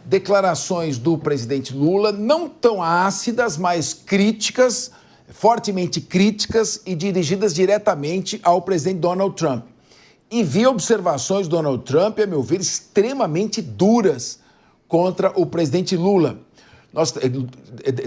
declarações do presidente Lula não tão ácidas, mas críticas, fortemente críticas e dirigidas diretamente ao presidente Donald Trump. E vi observações do Donald Trump, a meu ver, extremamente duras contra o presidente Lula.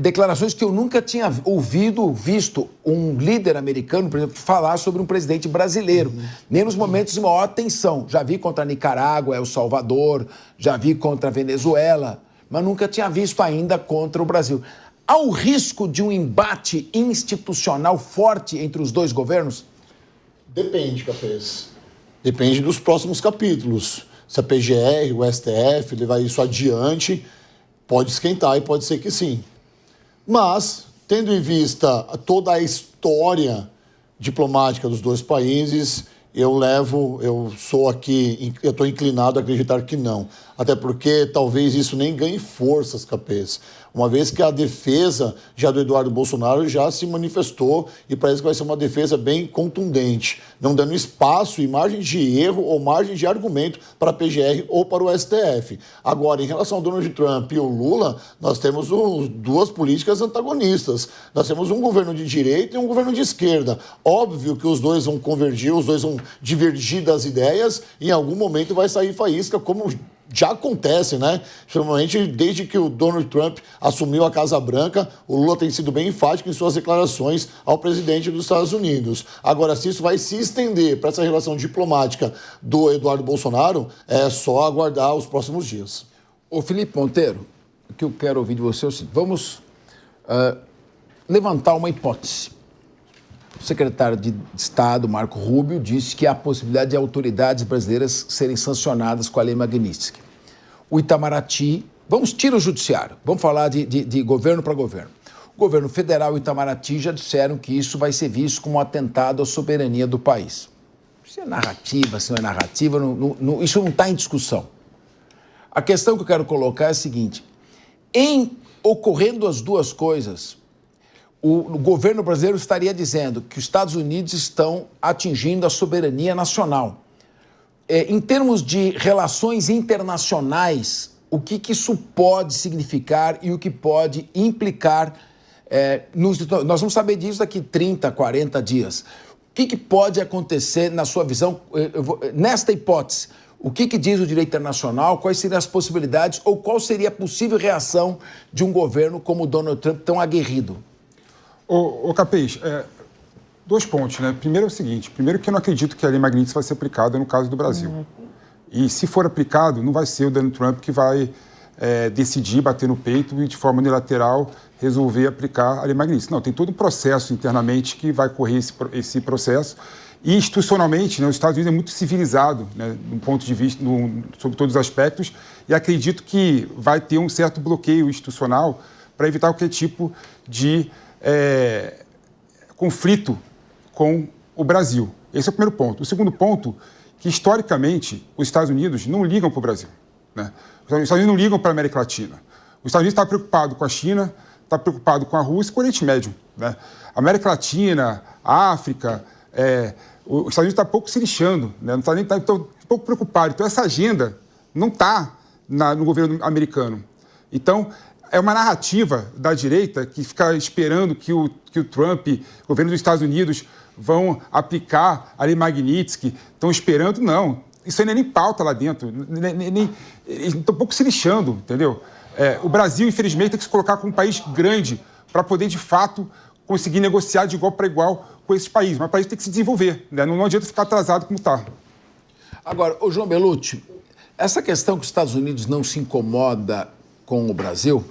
Declarações que eu nunca tinha visto um líder americano, por exemplo, falar sobre um presidente brasileiro, nem nos momentos de maior tensão. Já vi contra Nicarágua, El Salvador, já vi contra a Venezuela, mas nunca tinha visto ainda contra o Brasil. Há o risco de um embate institucional forte entre os dois governos? Depende, Capês. Depende dos próximos capítulos. Se a PGR, o STF levar isso adiante, pode esquentar e pode ser que sim. Mas, tendo em vista toda a história diplomática dos dois países, eu estou inclinado a acreditar que não. Até porque talvez isso nem ganhe forças, Capês. Uma vez que a defesa já do Eduardo Bolsonaro já se manifestou e parece que vai ser uma defesa bem contundente, não dando espaço e margem de erro ou margem de argumento para a PGR ou para o STF. Agora, em relação ao Donald Trump e o Lula, nós temos duas políticas antagonistas. Nós temos um governo de direita e um governo de esquerda. Óbvio que os dois vão convergir, os dois vão divergir das ideias e em algum momento vai sair faísca, como já acontece, né? Principalmente desde que o Donald Trump assumiu a Casa Branca, o Lula tem sido bem enfático em suas declarações ao presidente dos Estados Unidos. Agora, se isso vai se estender para essa relação diplomática do Eduardo Bolsonaro, é só aguardar os próximos dias. Ô Felipe Monteiro, o que eu quero ouvir de você é o seguinte: vamos levantar uma hipótese. O secretário de Estado, Marco Rubio, disse que há a possibilidade de autoridades brasileiras serem sancionadas com a lei Magnitsky. O Itamaraty, vamos tirar o judiciário, vamos falar de governo para governo. O governo federal e o Itamaraty já disseram que isso vai ser visto como um atentado à soberania do país. Se é narrativa, se não é narrativa, isso não está em discussão. A questão que eu quero colocar é a seguinte: em ocorrendo as duas coisas, o governo brasileiro estaria dizendo que os Estados Unidos estão atingindo a soberania nacional. Em termos de relações internacionais, o que isso pode significar e o que pode implicar? Nós vamos saber disso daqui 30, 40 dias. O que pode acontecer, na sua visão, nesta hipótese? O que diz o direito internacional? Quais seriam as possibilidades ou qual seria a possível reação de um governo como o Donald Trump tão aguerrido? Ô Capês, 2 pontos, né? Primeiro é o seguinte, primeiro que eu não acredito que a lei Magnitsky vai ser aplicada no caso do Brasil. E se for aplicado, não vai ser o Donald Trump que vai decidir, bater no peito e de forma unilateral resolver aplicar a lei Magnitsky. Não, tem todo um processo internamente que vai correr esse processo. E institucionalmente, né, os Estados Unidos é muito civilizado, né, do ponto de vista, sobre todos os aspectos, e acredito que vai ter um certo bloqueio institucional para evitar qualquer tipo de conflito com o Brasil. Esse é o primeiro ponto. O segundo ponto, que historicamente os Estados Unidos não ligam para o Brasil, né? Os Estados Unidos não ligam para a América Latina. Os Estados Unidos está preocupado com a China, está preocupado com a Rússia e com o Oriente Médio, né? A América Latina, a África, os Estados Unidos está pouco se lixando, né? Não está nem pouco preocupado. Então, essa agenda não está no governo americano. Então, é uma narrativa da direita que fica esperando que o Trump, o governo dos Estados Unidos, vão aplicar a lei Magnitsky. Estão esperando, não. Isso aí não é nem pauta lá dentro. Eles estão um pouco se lixando, entendeu? O Brasil, infelizmente, tem que se colocar como um país grande para poder, de fato, conseguir negociar de igual para igual com esses países. Mas o país tem que se desenvolver, né? Não adianta ficar atrasado como está. Agora, ô João Belucci, essa questão que os Estados Unidos não se incomoda com o Brasil,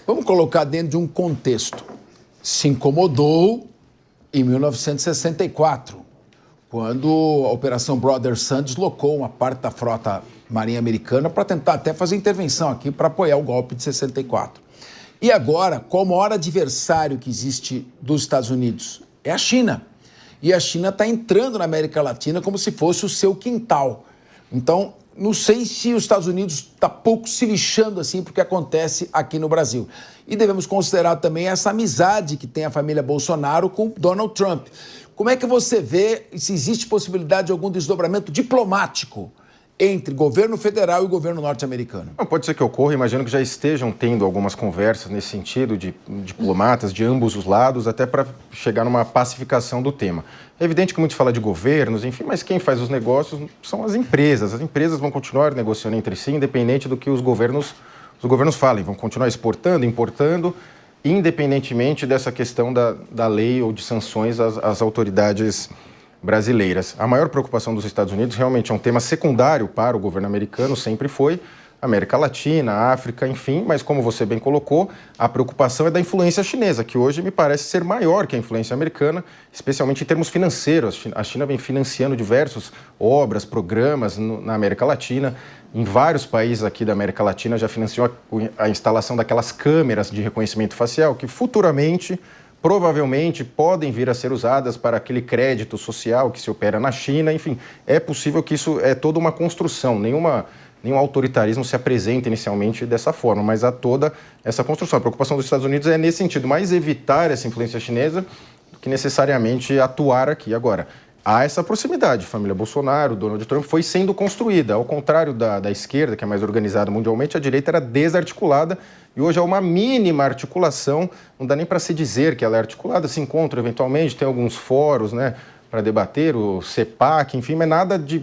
vamos colocar dentro de um contexto. Se incomodou em 1964, quando a Operação Brother Sun deslocou uma parte da frota marinha americana para tentar até fazer intervenção aqui para apoiar o golpe de 64. E agora, qual o maior adversário que existe dos Estados Unidos? É a China. E a China está entrando na América Latina como se fosse o seu quintal. Então, não sei se os Estados Unidos está pouco se lixando assim porque acontece aqui no Brasil. E devemos considerar também essa amizade que tem a família Bolsonaro com Donald Trump. Como é que você vê se existe possibilidade de algum desdobramento diplomático entre governo federal e governo norte-americano? Pode ser que ocorra, imagino que já estejam tendo algumas conversas nesse sentido de diplomatas de ambos os lados, até para chegar numa pacificação do tema. É evidente que muito se fala de governos, enfim, mas quem faz os negócios são as empresas. As empresas vão continuar negociando entre si, independente do que os governos falem, vão continuar exportando, importando, independentemente dessa questão da lei ou de sanções às autoridades brasileiras. A maior preocupação dos Estados Unidos realmente é um tema secundário para o governo americano, sempre foi América Latina, África, enfim, mas como você bem colocou, a preocupação é da influência chinesa, que hoje me parece ser maior que a influência americana, especialmente em termos financeiros. A China vem financiando diversas obras, programas na América Latina. Em vários países aqui da América Latina já financiou a instalação daquelas câmeras de reconhecimento facial que futuramente, provavelmente, podem vir a ser usadas para aquele crédito social que se opera na China. Enfim, é possível que isso é toda uma construção, nenhum autoritarismo se apresenta inicialmente dessa forma, mas há toda essa construção. A preocupação dos Estados Unidos é nesse sentido, mais evitar essa influência chinesa do que necessariamente atuar aqui. Agora, há essa proximidade. A família Bolsonaro, Donald Trump, foi sendo construída. Ao contrário da esquerda, que é mais organizada mundialmente, a direita era desarticulada e hoje há uma mínima articulação. Não dá nem para se dizer que ela é articulada, se encontra eventualmente, tem alguns fóruns, né, para debater, o CEPAC, enfim, mas nada de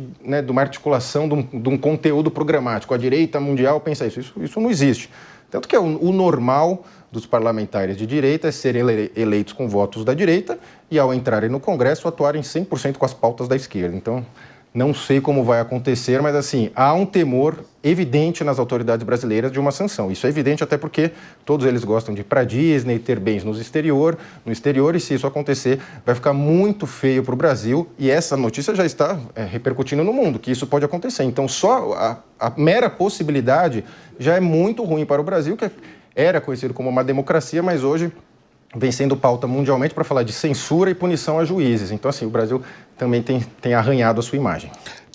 uma articulação de um conteúdo programático. A direita mundial pensa isso. Isso não existe. Tanto que o normal dos parlamentares de direita é serem eleitos com votos da direita e, ao entrarem no Congresso, atuarem 100% com as pautas da esquerda. Então, não sei como vai acontecer, mas, assim, há um temor evidente nas autoridades brasileiras de uma sanção. Isso é evidente até porque todos eles gostam de ir para a Disney, ter bens no exterior, e se isso acontecer, vai ficar muito feio para o Brasil. E essa notícia já está repercutindo no mundo, que isso pode acontecer. Então, só a mera possibilidade já é muito ruim para o Brasil, que era conhecido como uma democracia, mas hoje vem sendo pauta mundialmente para falar de censura e punição a juízes. Então, assim, o Brasil também tem arranhado a sua imagem.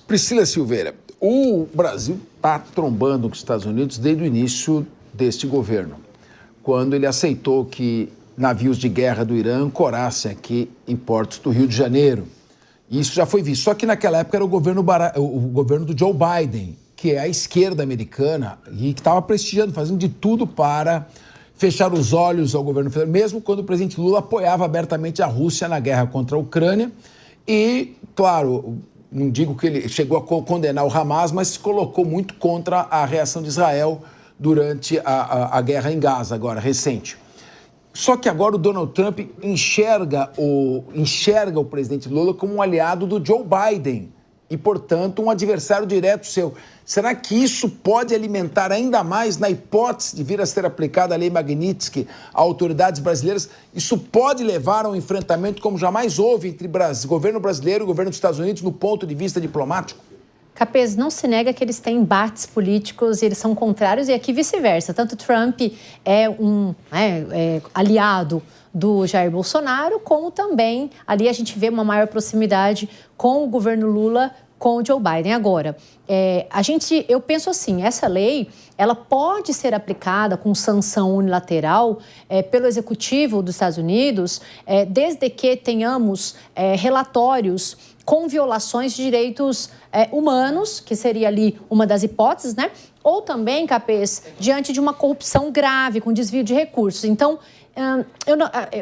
Priscila Silveira, o Brasil está trombando com os Estados Unidos desde o início deste governo, quando ele aceitou que navios de guerra do Irã ancorassem aqui em portos do Rio de Janeiro. E isso já foi visto. Só que naquela época era o governo do Joe Biden, que é a esquerda americana e que estava prestigiando, fazendo de tudo para fechar os olhos ao governo federal, mesmo quando o presidente Lula apoiava abertamente a Rússia na guerra contra a Ucrânia. E, claro, não digo que ele chegou a condenar o Hamas, mas se colocou muito contra a reação de Israel durante a guerra em Gaza, agora, recente. Só que agora o Donald Trump enxerga o presidente Lula como um aliado do Joe Biden e, portanto, um adversário direto seu. Será que isso pode alimentar ainda mais, na hipótese de vir a ser aplicada a lei Magnitsky a autoridades brasileiras? Isso pode levar a um enfrentamento como jamais houve entre governo brasileiro e governo dos Estados Unidos no ponto de vista diplomático? Capês, não se nega que eles têm embates políticos e eles são contrários, e aqui vice-versa. Tanto Trump é um aliado do Jair Bolsonaro, como também ali a gente vê uma maior proximidade com o governo Lula, com o Joe Biden. Agora, eu penso assim, essa lei ela pode ser aplicada com sanção unilateral pelo Executivo dos Estados Unidos, desde que tenhamos relatórios com violações de direitos humanos, que seria ali uma das hipóteses, né? Ou também, Capês, diante de uma corrupção grave, com desvio de recursos. Então, eu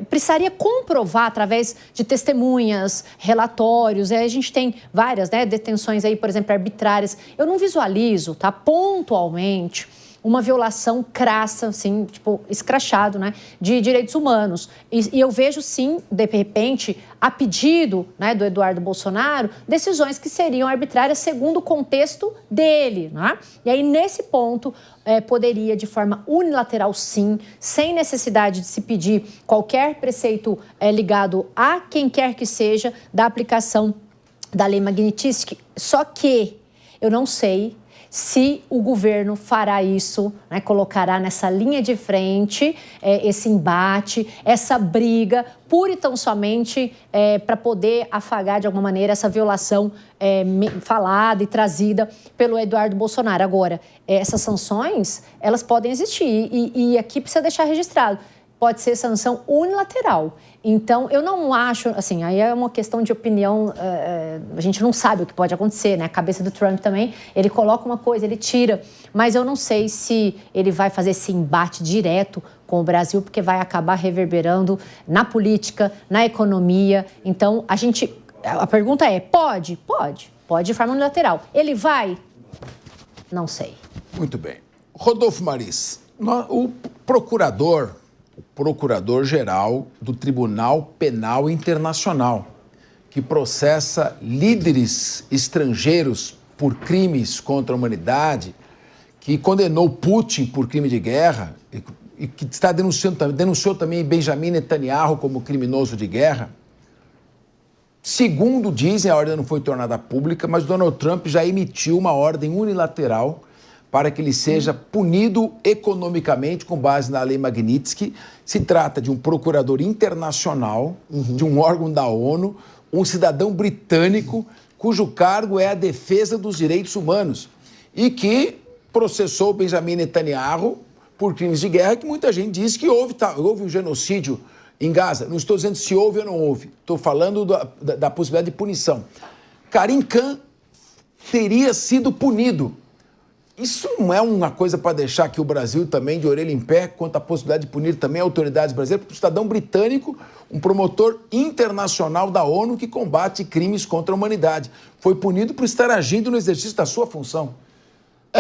precisaria comprovar através de testemunhas, relatórios. A gente tem várias, né, detenções aí, por exemplo, arbitrárias. Eu não visualizo, tá, pontualmente, uma violação crassa, assim, tipo, escrachado, né, de direitos humanos. E eu vejo, sim, de repente, a pedido, né, do Eduardo Bolsonaro, decisões que seriam arbitrárias segundo o contexto dele, né? E aí, nesse ponto, poderia, de forma unilateral, sim, sem necessidade de se pedir qualquer preceito ligado a quem quer que seja da aplicação da lei Magnitsky. Só que eu não sei se o governo fará isso, né, colocará nessa linha de frente esse embate, essa briga, pura e tão somente para poder afagar de alguma maneira essa violação falada e trazida pelo Eduardo Bolsonaro. Agora, essas sanções, elas podem existir e aqui precisa deixar registrado. Pode ser sanção unilateral. Então, eu não acho, assim, aí é uma questão de opinião, a gente não sabe o que pode acontecer, né? A cabeça do Trump também, ele coloca uma coisa, ele tira, mas eu não sei se ele vai fazer esse embate direto com o Brasil, porque vai acabar reverberando na política, na economia. Então, a pergunta é, pode de forma unilateral. Ele vai? Não sei. Muito bem. Rodolfo Maris, o Procurador-Geral do Tribunal Penal Internacional, que processa líderes estrangeiros por crimes contra a humanidade, que condenou Putin por crime de guerra e que denunciou também Benjamin Netanyahu como criminoso de guerra. Segundo dizem, a ordem não foi tornada pública, mas Donald Trump já emitiu uma ordem unilateral para que ele seja punido economicamente com base na lei Magnitsky. Se trata de um procurador internacional, de um órgão da ONU, um cidadão britânico, cujo cargo é a defesa dos direitos humanos e que processou Benjamin Netanyahu por crimes de guerra, que muita gente diz que houve um genocídio em Gaza. Não estou dizendo se houve ou não houve, estou falando da possibilidade de punição. Karim Khan teria sido punido. Isso não é uma coisa para deixar aqui o Brasil também de orelha em pé quanto à possibilidade de punir também autoridades brasileiras, porque o cidadão britânico, um promotor internacional da ONU que combate crimes contra a humanidade, foi punido por estar agindo no exercício da sua função.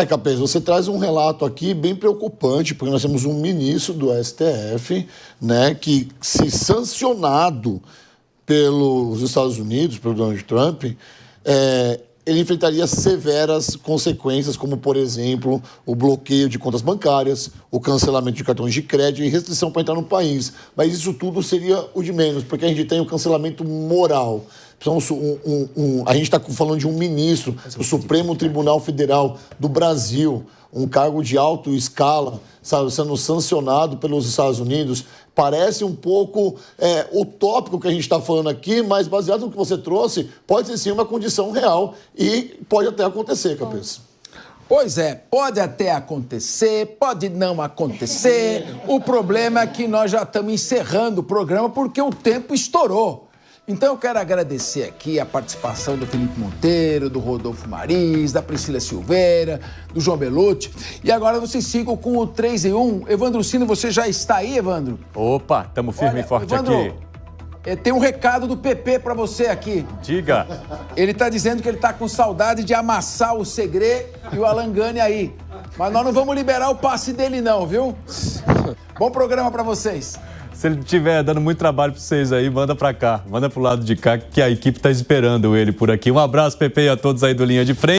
Capês, você traz um relato aqui bem preocupante, porque nós temos um ministro do STF, né, que, se sancionado pelos Estados Unidos, pelo Donald Trump, ele enfrentaria severas consequências, como, por exemplo, o bloqueio de contas bancárias, o cancelamento de cartões de crédito e restrição para entrar no país. Mas isso tudo seria o de menos, porque a gente tem o cancelamento moral. A gente está falando de um ministro do Supremo Tribunal Federal do Brasil, um cargo de alta escala, sabe, sendo sancionado pelos Estados Unidos. Parece um pouco utópico o que a gente está falando aqui, mas baseado no que você trouxe, pode ser sim uma condição real e pode até acontecer, Cabeça. Pois é, pode até acontecer, pode não acontecer. O problema é que nós já estamos encerrando o programa porque o tempo estourou. Então eu quero agradecer aqui a participação do Felipe Monteiro, do Rodolfo Maris, da Priscila Silveira, do João Belucci. E agora vocês sigam com o 3 em 1. Evandro Sino, você já está aí, Evandro? Opa, estamos firme e forte Evandro, aqui. Tem um recado do PP para você aqui. Diga. Ele está dizendo que ele está com saudade de amassar o Segre e o Alan Gani aí. Mas nós não vamos liberar o passe dele não, viu? Bom programa para vocês. Se ele estiver dando muito trabalho para vocês aí, manda para cá. Manda para o lado de cá, que a equipe está esperando ele por aqui. Um abraço, Pepe, e a todos aí do Linha de Frente.